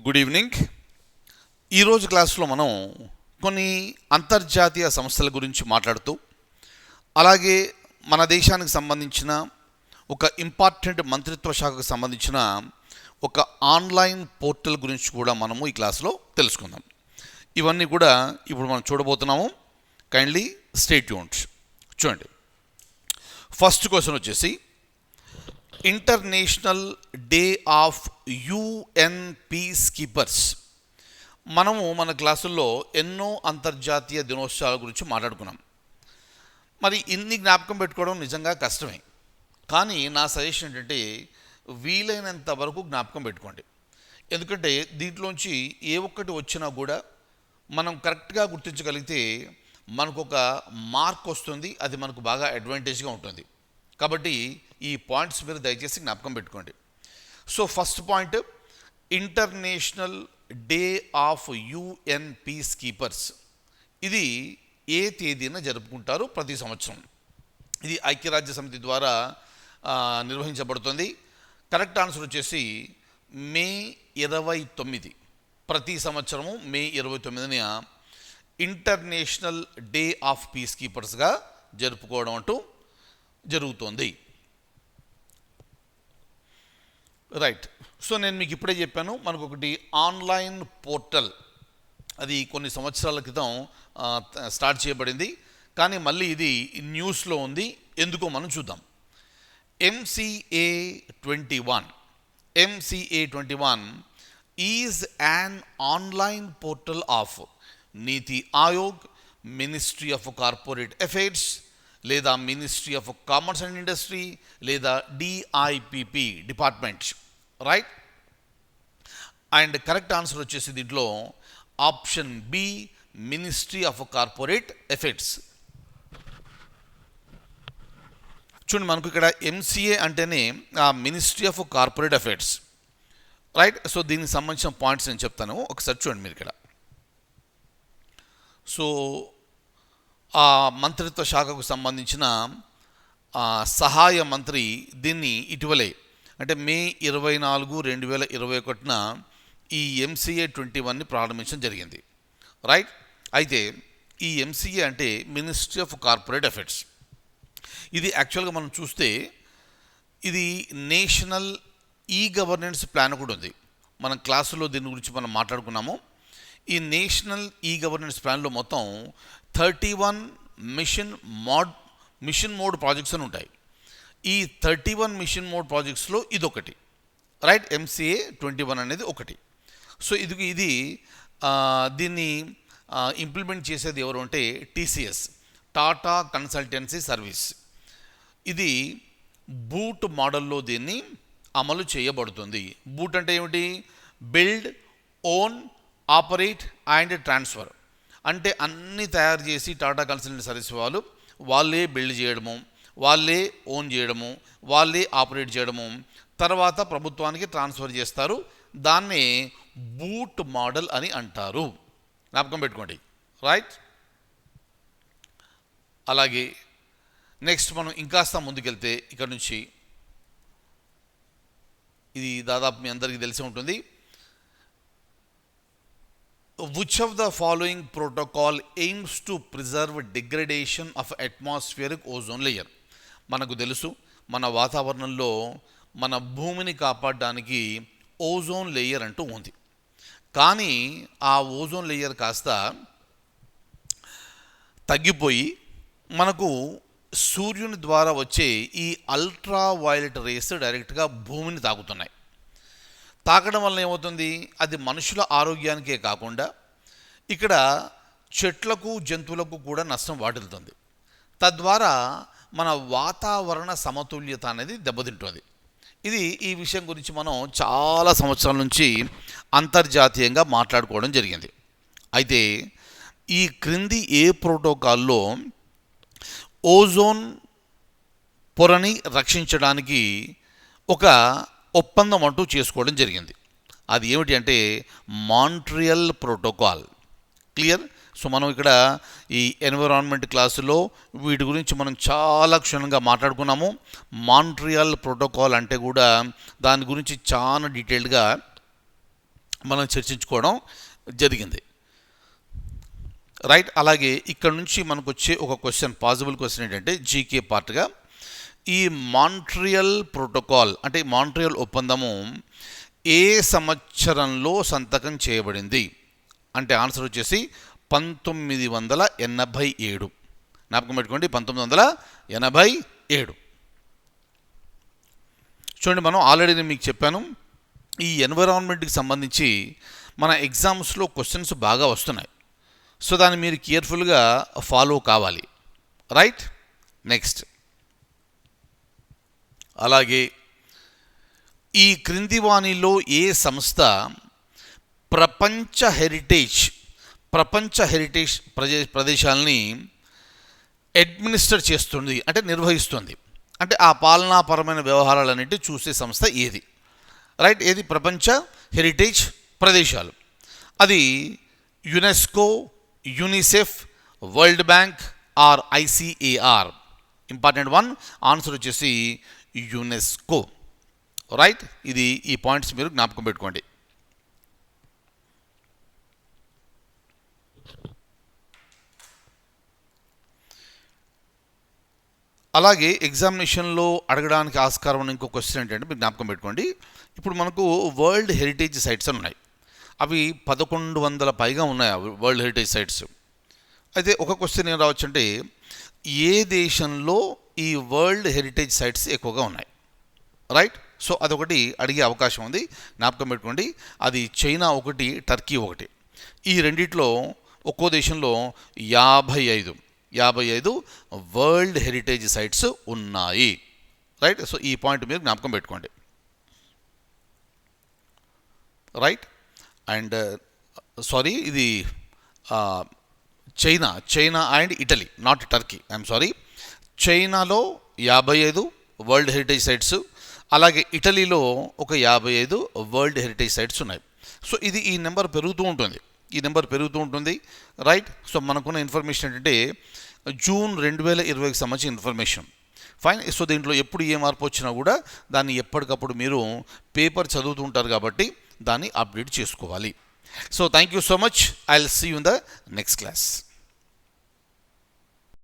Good evening. ఈరోజు క్లాస్లో మనం కొన్ని అంతర్జాతీయ సంస్థల గురించి మాట్లాడుతూ అలాగే మన దేశానికి సంబంధించిన ఒక ఇంపార్టెంట్ మంత్రిత్వ శాఖకు సంబంధించిన ఒక ఆన్లైన్ పోర్టల్ గురించి కూడా మనము ఈ క్లాస్లో తెలుసుకుందాం. ఇవన్నీ కూడా ఇప్పుడు మనం చూడబోతున్నాము. Kindly stay tuned. చూడండి, ఫస్ట్ క్వశ్చన్ వచ్చేసి international day of UN piece keepers. మనము మన క్లాసుల్లో ఎన్నో అంతర్జాతీయ దినోత్సవాల గురించి మాట్లాడుకున్నాం. మరి ఇన్ని జ్ఞాపకం పెట్టుకోవడం నిజంగా కష్టమే, కానీ నా సజెషన్ ఏంటంటే వీలైనంత వరకు జ్ఞాపకం పెట్టుకోండి. ఎందుకంటే దీంట్లోంచి ఏ ఒక్కటి వచ్చినా కూడా మనం కరెక్ట్గా గుర్తించగలిగితే మనకు ఒక మార్క్ వస్తుంది. అది మనకు బాగా అడ్వాంటేజ్గా ఉంటుంది. కాబట్టి ఈ పాయింట్స్ మీరు దయచేసి జ్ఞాపకం పెట్టుకోండి. So first point, international day of UN piece keepers. ఇది ఏ తేదీన జరుపుకుంటారు ప్రతి సంవత్సరం? ఇది ఐక్యరాజ్య సమితి ద్వారా నిర్వహించబడుతుంది. కరెక్ట్ ఆన్సర్ వచ్చేసి మే 29. ప్రతి సంవత్సరము మే 29న ఇంటర్నేషనల్ డే ఆఫ్ పీస్ కీపర్స్గా జరుపుకోవడం అంటూ జరుగుతోంది. రైట్. సో నేను మీకు ఇప్పుడే చెప్పాను, మనకు ఒకటి ఆన్లైన్ పోర్టల్, అది కొన్ని సంవత్సరాల క్రితం స్టార్ట్ చేయబడింది, కానీ మళ్ళీ ఇది న్యూస్లో ఉంది. ఎందుకో మనం చూద్దాం. MCA21 is an online portal of Niti Aayog, ministry of corporate affairs లేదా ministry of commerce and industry లేదా DIPP department. Right. And correct answer వచ్చేసి దీంట్లో option B, ministry of corporate affairs. చూడండి, మనకు ఇక్కడ MCA అంటేనే ministry of corporate affairs. Right. So దీనికి సంబంధించిన పాయింట్స్ నేను చెప్తాను, ఒకసారి చూడండి మీరు ఇక్కడ. సో ఆ మంత్రిత్వ శాఖకు సంబంధించిన సహాయ మంత్రి దీన్ని ఇటీవలే, అంటే మే 24, 2021న ఈ MCA21ని ప్రారంభించడం జరిగింది. రైట్. అయితే ఈ MCA అంటే మినిస్ట్రీ ఆఫ్ కార్పొరేట్ అఫైర్స్. ఇది యాక్చువల్గా మనం చూస్తే ఇది నేషనల్ గవర్నెన్స్ ప్లాన్ కూడా ఉంది. మన క్లాసులో దీని గురించి మనం మాట్లాడుకున్నాము. ఈ నేషనల్ గవర్నెన్స్ ప్లాన్లో మొత్తం 31 మిషన్ మోడ్ ప్రాజెక్ట్స్ అని ఉంటాయి. ఈ 31 మిషన్ మోడ్ ప్రాజెక్ట్స్లో ఇదొకటి. రైట్. MCA21 అనేది ఒకటి. సో ఇది దీన్ని ఇంప్లిమెంట్ చేసేది ఎవరు అంటే TCS, టాటా కన్సల్టెన్సీ సర్వీస్. ఇది బూట్ మోడల్లో దీన్ని అమలు చేయబడుతుంది. బూట్ అంటే ఏమిటి? Build, own, operate and transfer. అంటే అన్నీ తయారు చేసి టాటా కన్సల్టెన్సీ సర్వీస్ వాళ్ళే బిల్డ్ చేయడము, వాళ్ళే ఓన్ చేయడము, వాళ్ళే ఆపరేట్ చేయడము, తర్వాత ప్రభుత్వానికి ట్రాన్స్ఫర్ చేస్తారు. దాన్నే బూట్ మోడల్ అని అంటారు. జ్ఞాపకం పెట్టుకోండి. రైట్. అలాగే నెక్స్ట్ మనం ఇంకాస్త ముందుకెళ్తే ఇక్కడ నుంచి, ఇది దాదాపు మీ అందరికీ తెలిసి ఉంటుంది. Which of the following protocol aims to preserve degradation of atmospheric ozone layer? మనకు తెలుసు, మన వాతావరణంలో మన భూమిని కాపాడడానికి ఓజోన్ లేయర్ అంటూ ఉంది. కానీ ఆ ఓజోన్ లేయర్ కాస్త తగ్గిపోయి మనకు సూర్యుని ద్వారా వచ్చే ఈ అల్ట్రా వైలెట్ రేస్ డైరెక్ట్గా భూమిని తాకుతున్నాయి. తాకడం వల్ల ఏమవుతుంది? అది మనుషుల ఆరోగ్యానికే కాకుండా ఇక్కడ చెట్లకు, జంతువులకు కూడా నష్టం వాటిల్తుంది. తద్వారా మన వాతావరణ సమతుల్యత అనేది దెబ్బతింటుంది. ఈ విషయం గురించి మనం చాలా సంవత్సరాల నుంచి అంతర్జాతీయంగా మాట్లాడుకోవడం జరిగింది. అయితే ఈ క్రింది ఏ ప్రోటోకాల్లో ఓజోన్ పొరని రక్షించడానికి ఒక ఒప్పందం అంటూ చేసుకోవడం జరిగింది? అది ఏమిటి అంటే మాంట్రియల్ ప్రోటోకాల్. క్లియర్. సో మనం ఇక్కడ ఈ ఎన్విరాన్మెంట్ క్లాసులో వీటి గురించి మనం చాలా క్షుణ్ణంగా మాట్లాడుకున్నాము. మాంట్రియల్ ప్రోటోకాల్ అంటే కూడా దాని గురించి చాలా డీటెయిల్డ్గా మనం చర్చించుకోవడం జరిగింది. రైట్. అలాగే ఇక్కడ నుంచి మనకు వచ్చే ఒక క్వశ్చన్, పాసిబుల్ క్వశ్చన్ ఏంటంటే జీకే పార్ట్గా, ఈ మాంట్రియల్ ప్రోటోకాల్ అంటే మాంట్రియల్ ఒప్పందము ఏ సంవత్సరంలో సంతకం చేయబడింది అంటే ఆన్సర్ వచ్చేసి 1987. జ్ఞాపకం పెట్టుకోండి, 1987. చూడండి, మనం ఆల్రెడీ నేను మీకు చెప్పాను, ఈ ఎన్విరాన్మెంట్కి సంబంధించి మన ఎగ్జామ్స్లో క్వశ్చన్స్ బాగా వస్తున్నాయి. సో దాన్ని మీరు కేర్ఫుల్గా ఫాలో కావాలి. రైట్. నెక్స్ట్, అలాగే ఈ క్రింది వాణిలో ఏ సంస్థ ప్రపంచ హెరిటేజ్ ప్రదేశాలని అడ్మినిస్టర్ చేస్తుంది అంటే నిర్వహిస్తుంది, అంటే ఆ పాలనాపరమైన వ్యవహారాలన్నింటి చూసే సంస్థ ఏది? రైట్. ఏది? ప్రపంచ హెరిటేజ్ ప్రదేశాలు. అది UNESCO, UNICEF, World Bank or ICAR? Important one, answer వచ్చేసి యునెస్కో. రైట్. ఈ పాయింట్స్ మీరు జ్ఞాపకం పెట్టుకోండి. అలాగే ఎగ్జామినేషన్లో అడగడానికి ఆస్కారం ఉన్న ఇంకో క్వశ్చన్ ఏంటంటే మీరు జ్ఞాపకం పెట్టుకోండి, ఇప్పుడు మనకు వరల్డ్ హెరిటేజ్ సైట్స్ అని ఉన్నాయి. అవి 1100 పైగా ఉన్నాయి వరల్డ్ హెరిటేజ్ సైట్స్. అయితే ఒక క్వశ్చన్ ఏం రావచ్చు అంటే, ఏ దేశంలో ఈ వరల్డ్ హెరిటేజ్ సైట్స్ ఎక్కువగా ఉన్నాయి? రైట్. సో అదొకటి అడిగే అవకాశం ఉంది, జ్ఞాపకం పెట్టుకోండి. అది చైనా ఒకటి, టర్కీ ఒకటి. ఈ రెండిట్లో ఒక్కో దేశంలో 55 వరల్డ్ హెరిటేజ్ సైట్స్ ఉన్నాయి. రైట్. సో ఈ పాయింట్ మీరు జ్ఞాపకం పెట్టుకోండి. రైట్. అండ్ సారీ, ఇది China and Italy, not Turkey, I'm sorry. చైనాలో 55 వరల్డ్ హెరిటేజ్ సైట్స్, అలాగే ఇటలీలో ఒక 55 వరల్డ్ హెరిటేజ్ సైట్స్ ఉన్నాయి. సో ఈ నెంబర్ పెరుగుతూ ఉంటుంది. రైట్. సో మనకున్న ఇన్ఫర్మేషన్ ఏంటంటే జూన్ 2020కి సంబంధించిన ఇన్ఫర్మేషన్. ఫైన్. సో దీంట్లో ఎప్పుడు ఏ మార్పు వచ్చినా కూడా దాన్ని ఎప్పటికప్పుడు మీరు పేపర్ చదువుతూ ఉంటారు కాబట్టి దాన్ని అప్డేట్ చేసుకోవాలి. So thank you so much. I will see you in the next class.